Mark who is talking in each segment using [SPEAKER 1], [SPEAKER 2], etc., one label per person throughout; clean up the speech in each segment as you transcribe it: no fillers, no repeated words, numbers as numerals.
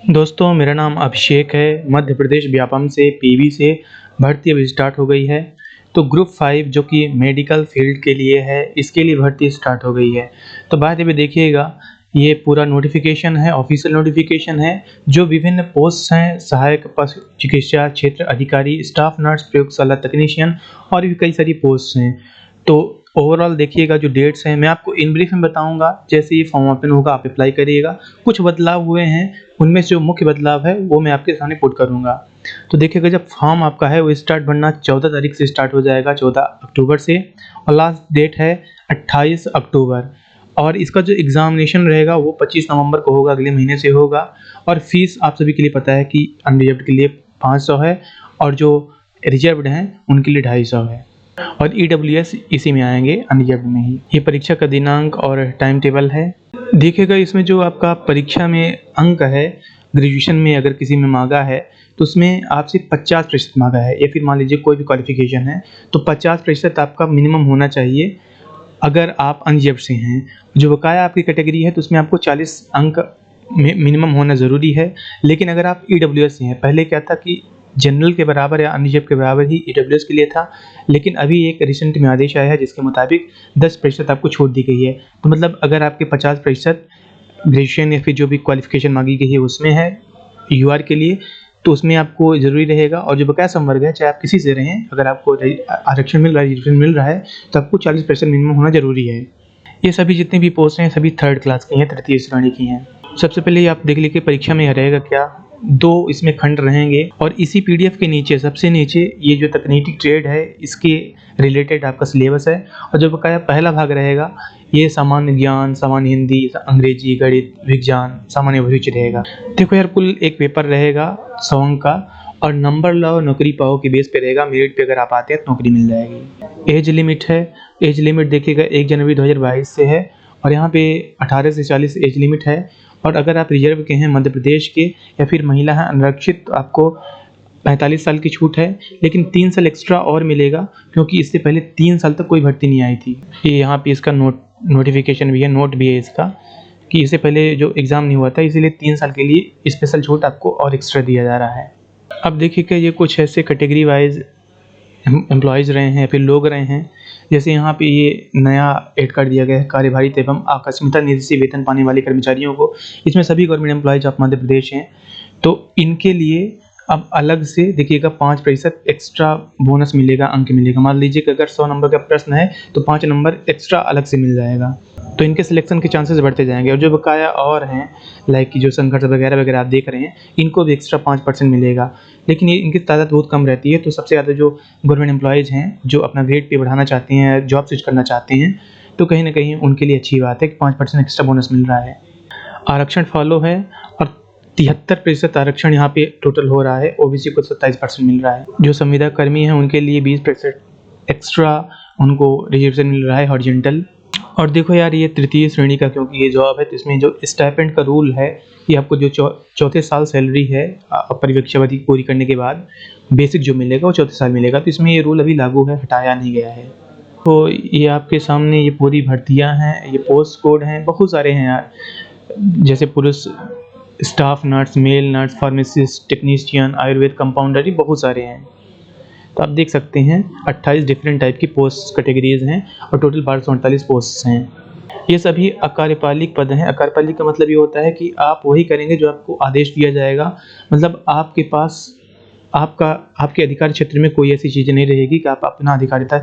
[SPEAKER 1] दोस्तों मेरा नाम अभिषेक है। मध्य प्रदेश व्यापम से पीवी से भर्ती अभी स्टार्ट हो गई है। तो ग्रुप 5 जो कि मेडिकल फील्ड के लिए है, इसके लिए भर्ती स्टार्ट हो गई है। तो बात ये भी देखिएगा, ये पूरा नोटिफिकेशन है, ऑफिशियल नोटिफिकेशन है। जो विभिन्न पोस्ट हैं, सहायक पशु चिकित्सा क्षेत्र अधिकारी, स्टाफ नर्स, प्रयोगशाला तकनीशियन और भी कई सारी पोस्ट हैं। तो ओवरऑल देखिएगा, जो डेट्स हैं मैं आपको इन ब्रीफ में बताऊंगा। जैसे ही फॉर्म ओपन होगा आप अप्लाई करिएगा। कुछ बदलाव हुए हैं, उनमें से जो मुख्य बदलाव है वो मैं आपके सामने पुट करूंगा। तो देखिएगा, जब फॉर्म आपका है वो स्टार्ट भरना 14 तारीख से स्टार्ट हो जाएगा, 14 अक्टूबर से, और लास्ट डेट है 28 अक्टूबर। और इसका जो एग्जामिनेशन रहेगा वो 25 नवंबर को होगा, अगले महीने से होगा। और फीस आप सभी के लिए पता है कि अनरिजर्व्ड के लिए 500 है और जो रिजर्व्ड हैं उनके लिए 250 है। और EWS इसी में आएंगे, अनरिजर्व्ड में ही। ये परीक्षा का दिनांक और टाइम टेबल है। देखिएगा, इसमें जो आपका परीक्षा में अंक है, ग्रेजुएशन में अगर किसी में मांगा है तो उसमें आपसे 50% मांगा है, या फिर मान लीजिए कोई भी क्वालिफिकेशन है तो 50% आपका मिनिमम होना चाहिए अगर आप अनरिजर्व्ड से हैं। जो बकाया आपकी कैटेगरी है तो उसमें आपको 40 अंक मिनिमम होना ज़रूरी है। लेकिन अगर आप EWS से हैं, पहले क्या था कि जनरल के बराबर या अनरिजर्व्ड के बराबर ही EWS के लिए था, लेकिन अभी एक रिसेंट में आदेश आया है जिसके मुताबिक 10% आपको छूट दी गई है। तो मतलब अगर आपके 50% ग्रेजुएशन या फिर जो भी क्वालिफिकेशन मांगी गई है उसमें है UR के लिए, तो उसमें आपको ज़रूरी रहेगा। और जो बकाया संवर्ग है, चाहे आप किसी से रहें, अगर आपको आरक्षण मिल रहा है, रिजर्वेशन मिल रहा है, तो आपको 40% मिनिमम होना ज़रूरी है। ये सभी जितनी भी पोस्ट हैं सभी 3rd क्लास की हैं, तृतीय श्रेणी की हैं। सबसे पहले आप देख लीजिए परीक्षा में रहेगा क्या। 2 इसमें खंड रहेंगे और इसी PDF के नीचे, सबसे नीचे, ये जो तकनीकी ट्रेड है इसके रिलेटेड आपका सिलेबस है। और जो बकाया पहला भाग रहेगा ये सामान्य ज्ञान, सामान्य हिंदी, अंग्रेजी, गणित, विज्ञान, सामान्य अभिरुचि रहेगा। देखो यार, कुल एक पेपर रहेगा 100 अंक का, और नंबर लाओ नौकरी पाओ के बेस पे रहेगा। मेरिट पे अगर आप आते हैं तो नौकरी मिल जाएगी। एज लिमिट है, एज लिमिट देखिएगा 1 जनवरी 2022 से है, और यहाँ पे 18 से 40 एज लिमिट है। और अगर आप रिजर्व के हैं, मध्य प्रदेश के, या फिर महिला हैं अनारक्षित, तो आपको 45 साल की छूट है। लेकिन 3 साल एक्स्ट्रा और मिलेगा, क्योंकि इससे पहले 3 साल तक कोई भर्ती नहीं आई थी। ये यहाँ पे इसका नोटिफिकेशन भी है, नोट भी है इसका, कि इससे पहले जो एग्ज़ाम नहीं हुआ था, इसीलिए 3 साल के लिए स्पेशल छूट आपको और एक्स्ट्रा दिया जा रहा है। अब देखिए कि ये कुछ ऐसे कैटेगरी वाइज एम्प्लॉयज़ रहे हैं या फिर लोग रहे हैं। जैसे यहाँ पे ये नया एड कार्ड दिया गया है, कार्यभारित एवं आकस्मिकता निधि से वेतन पाने वाले कर्मचारियों को। इसमें सभी government employees of Madhya Pradesh हैं, तो इनके लिए अब अलग से देखिएगा 5% एक्स्ट्रा बोनस मिलेगा, अंक मिलेगा। मान लीजिए कि अगर 100 नंबर का प्रश्न है तो 5 नंबर एक्स्ट्रा अलग से मिल जाएगा। तो इनके सिलेक्शन के चांसेस बढ़ते जाएंगे। और जो बकाया और हैं, लाइक कि जो संघर्ष वगैरह वगैरह आप देख रहे हैं, इनको भी एक्स्ट्रा 5% मिलेगा। लेकिन ये इनकी तादाद बहुत कम रहती है। तो सबसे ज़्यादा जो गवर्नमेंट एम्प्लॉयज़ हैं, जो अपना ग्रेड पे बढ़ाना चाहते हैं, जॉब स्विच करना चाहते हैं, तो कहीं ना कहीं उनके लिए अच्छी बात है कि 5% एक्स्ट्रा बोनस मिल रहा है। आरक्षण फॉलो है, और 73% आरक्षण यहाँ पे टोटल हो रहा है। OBC को 27% मिल रहा है। जो संविदा कर्मी हैं उनके लिए 20% एक्स्ट्रा उनको रिजर्वेशन मिल रहा है, हॉरिजॉन्टल। और देखो यार, ये तृतीय श्रेणी का क्योंकि ये जॉब है, तो इसमें जो स्टाइपेंड का रूल है कि आपको जो चौथे साल सैलरी है परिवीक्षावधि पूरी करने के बाद बेसिक जो मिलेगा वो चौथे साल मिलेगा। तो इसमें ये रूल अभी लागू है, हटाया नहीं गया है। तो ये आपके सामने ये पूरी भर्तियाँ हैं, ये पोस्ट कोड हैं, बहुत सारे हैं यार। जैसे पुरुष staff nurse, male nurse, pharmacist, technician, Ayurveda compounder, ये बहुत सारे हैं। तो आप देख सकते हैं 28 डिफरेंट टाइप की पोस्ट कैटेगरीज हैं और टोटल 1248 पोस्ट हैं। ये सभी अकार्यपालिक पद हैं। अकार्यपालिक का मतलब ये होता है कि आप वही करेंगे जो आपको आदेश दिया जाएगा। मतलब आपके पास आपके अधिकार क्षेत्र में कोई ऐसी चीज़ नहीं रहेगी कि आप अपना अधिकारिता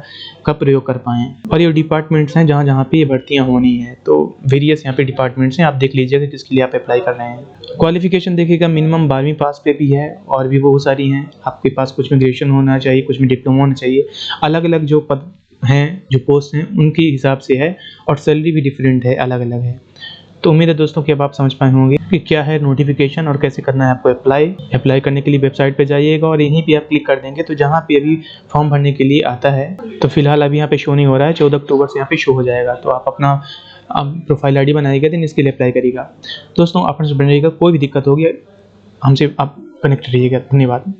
[SPEAKER 1] का प्रयोग कर पाएँ। और ये डिपार्टमेंट्स हैं जहाँ पे ये भर्तियाँ होनी है। तो वेरियस यहाँ पे डिपार्टमेंट्स हैं, आप देख लीजिएगा किसके लिए आप अप्लाई कर रहे हैं। क्वालिफिकेशन देखिएगा, मिनिमम 12वीं पास पे भी है, और भी बहुत सारी हैं। आपके पास कुछ में ग्रेजुएशन होना चाहिए, कुछ में डिप्लोमा होना चाहिए। अलग अलग जो पद हैं, जो पोस्ट हैं, उनके हिसाब से है, और सैलरी भी डिफरेंट है, अलग अलग है। तो उम्मीद है दोस्तों कि अब आप समझ पाए होंगे कि क्या है नोटिफिकेशन और कैसे करना है आपको अप्लाई करने के लिए वेबसाइट पे जाइएगा, और यहीं पे आप क्लिक कर देंगे तो जहाँ पे अभी फॉर्म भरने के लिए आता है, तो फिलहाल अभी यहाँ पे शो नहीं हो रहा है, 14 अक्टूबर से यहाँ पे शो हो जाएगा। तो आप अपना प्रोफाइल ID बनाइएगा, देन इसके लिए अप्लाई करिएगा। दोस्तों आप बनेगा, कोई भी दिक्कत होगी हमसे आप कनेक्ट रहिएगा। धन्यवाद।